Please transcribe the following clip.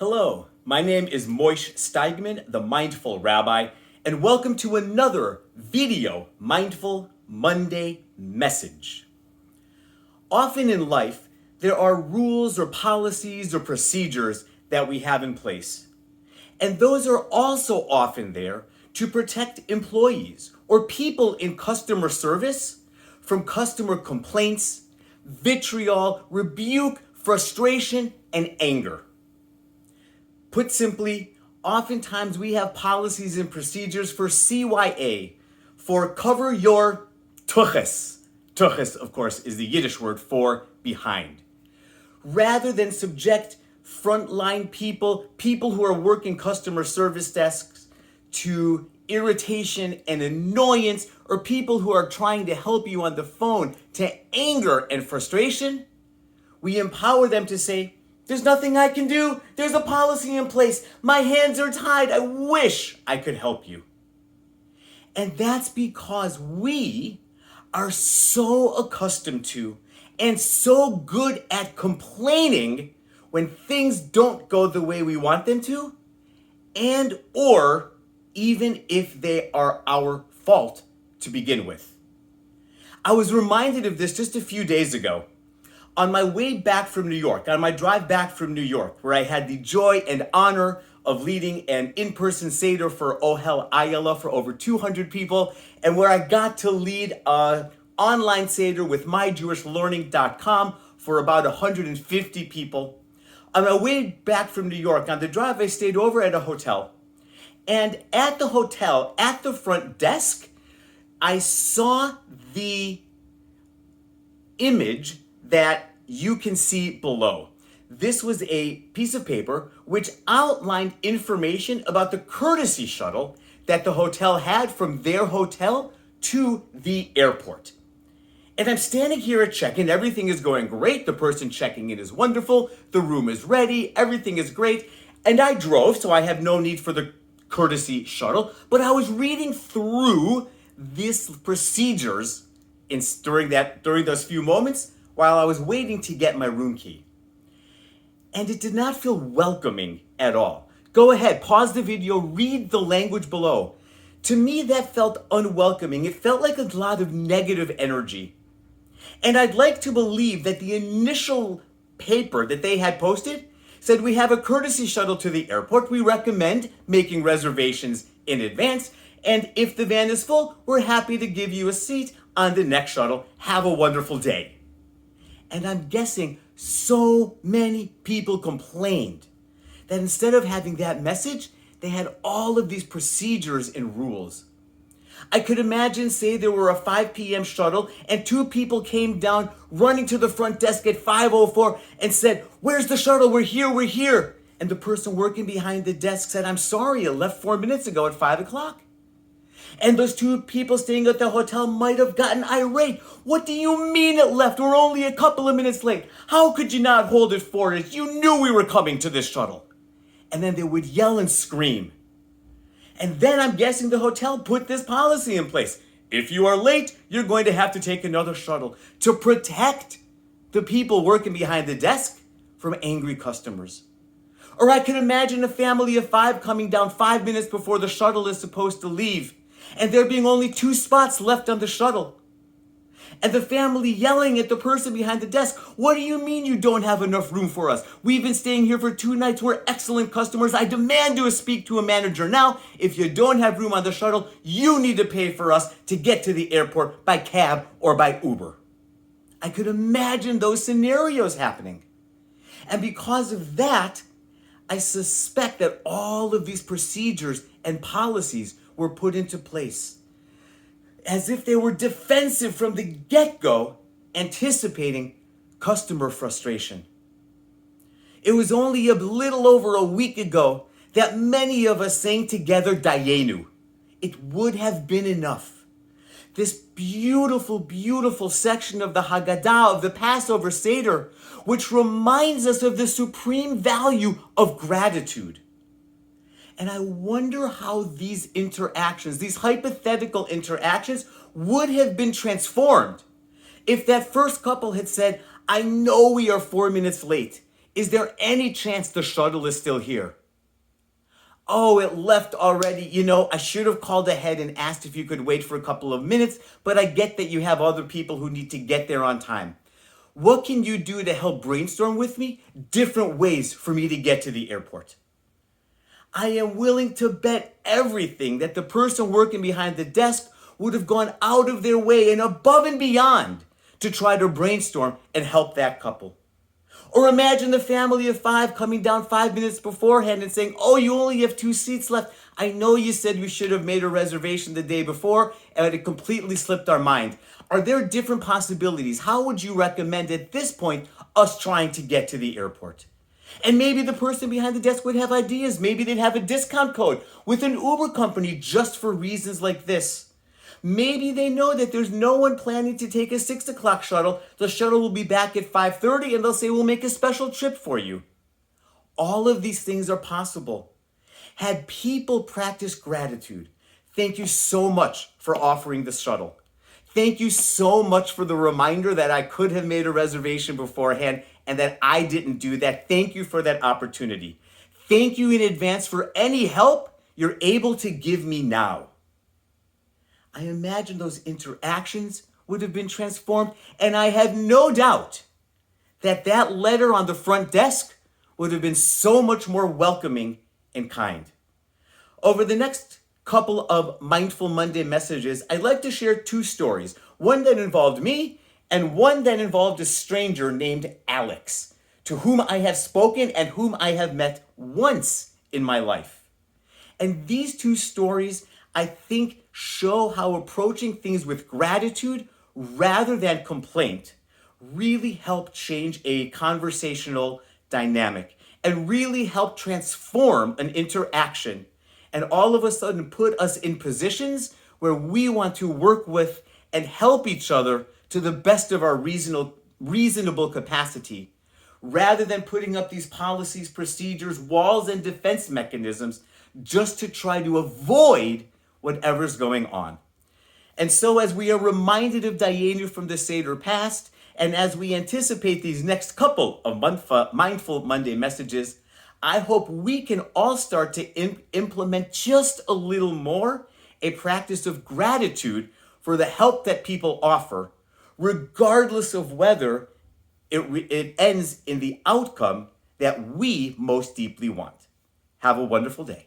Hello, my name is Moish Steigman, the Mindful Rabbi, and welcome to another video Mindful Monday message. Often in life, there are rules or policies or procedures that we have in place. And those are also often there to protect employees or people in customer service from customer complaints, vitriol, rebuke, frustration, and anger. Put simply, oftentimes we have policies and procedures for CYA, for cover your tuchus. Tuchus, of course, is the Yiddish word for behind. Rather than subject frontline people who are working customer service desks, to irritation and annoyance, or people who are trying to help you on the phone to anger and frustration, we empower them to say, "There's nothing I can do. There's a policy in place. My hands are tied. I wish I could help you." And that's because we are so accustomed to and so good at complaining when things don't go the way we want them to, and or even if they are our fault to begin with. I was reminded of this just a few days ago. On my way back from New York, on my drive back from New York, where I had the joy and honor of leading an in-person Seder for Ohel Ayala for over 200 people, and where I got to lead an online Seder with myjewishlearning.com for about 150 people. On my way back from New York, on the drive, I stayed over at a hotel. And at the hotel, at the front desk, I saw the image that you can see below. This was a piece of paper which outlined information about the courtesy shuttle that the hotel had from their hotel to the airport. And I'm standing here at check-in, everything is going great, the person checking in is wonderful, the room is ready, everything is great, and I drove, so I have no need for the courtesy shuttle, but I was reading through these procedures during those few moments while I was waiting to get my room key. And it did not feel welcoming at all. Go ahead, pause the video, read the language below. To me, that felt unwelcoming. It felt like a lot of negative energy. And I'd like to believe that the initial paper that they had posted said, "We have a courtesy shuttle to the airport. We recommend making reservations in advance. And if the van is full, we're happy to give you a seat on the next shuttle. Have a wonderful day." And I'm guessing so many people complained that instead of having that message, they had all of these procedures and rules. I could imagine, say there were a 5 p.m. shuttle and 2 people came down running to the front desk at 5:04 and said, "Where's the shuttle? We're here, we're here." And the person working behind the desk said, "I'm sorry, it left 4 minutes ago at 5 o'clock. And those 2 people staying at the hotel might have gotten irate. "What do you mean it left? We're only a couple of minutes late. How could you not hold it for us? You knew we were coming to this shuttle." And then they would yell and scream. And then I'm guessing the hotel put this policy in place. If you are late, you're going to have to take another shuttle to protect the people working behind the desk from angry customers. Or I can imagine a family of 5 coming down 5 minutes before the shuttle is supposed to leave, and there being only 2 spots left on the shuttle. And the family yelling at the person behind the desk, "What do you mean you don't have enough room for us? We've been staying here for 2 nights. We're excellent customers. I demand to speak to a manager now. If you don't have room on the shuttle, you need to pay for us to get to the airport by cab or by Uber." I could imagine those scenarios happening. And because of that, I suspect that all of these procedures and policies were put into place as if they were defensive from the get-go, anticipating customer frustration. It was only a little over a week ago that many of us sang together Dayenu. It would have been enough. This beautiful, beautiful section of the Haggadah, of the Passover Seder, which reminds us of the supreme value of gratitude. And I wonder how these interactions, these hypothetical interactions, would have been transformed if that first couple had said, "I know we are 4 minutes late. Is there any chance the shuttle is still here? Oh, it left already. I should have called ahead and asked if you could wait for a couple of minutes, but I get that you have other people who need to get there on time. What can you do to help brainstorm with me different ways for me to get to the airport? I am willing to bet everything that the person working behind the desk would have gone out of their way and above and beyond to try to brainstorm and help that couple. Or imagine the family of 5 coming down 5 minutes beforehand and saying, oh, you only have 2 seats left. I know you said we should have made a reservation the day before, and it completely slipped our mind. Are there different possibilities? How would you recommend at this point us trying to get to the airport? And maybe the person behind the desk would have ideas. Maybe they'd have a discount code with an Uber company just for reasons like this. Maybe they know that there's no one planning to take a 6 o'clock shuttle. The shuttle will be back at 5:30 and they'll say, we'll make a special trip for you. All of these things are possible. Had people practice gratitude, thank you so much for offering the shuttle. Thank you so much for the reminder that I could have made a reservation beforehand and that I didn't do that. Thank you for that opportunity. Thank you in advance for any help you're able to give me now. I imagine those interactions would have been transformed, and I have no doubt that that letter on the front desk would have been so much more welcoming and kind. Over the next couple of Mindful Monday messages, I'd like to share 2 stories, one that involved me and one that involved a stranger named Alex, to whom I have spoken and whom I have met once in my life. And these 2 stories, I think, show how approaching things with gratitude rather than complaint really help change a conversational dynamic and really help transform an interaction and all of a sudden put us in positions where we want to work with and help each other to the best of our reasonable capacity, rather than putting up these policies, procedures, walls, and defense mechanisms just to try to avoid whatever's going on. And so as we are reminded of Dayenu from the Seder past, and as we anticipate these next couple of Mindful Monday messages, I hope we can all start to implement just a little more a practice of gratitude for the help that people offer, regardless of whether it ends in the outcome that we most deeply want. Have a wonderful day.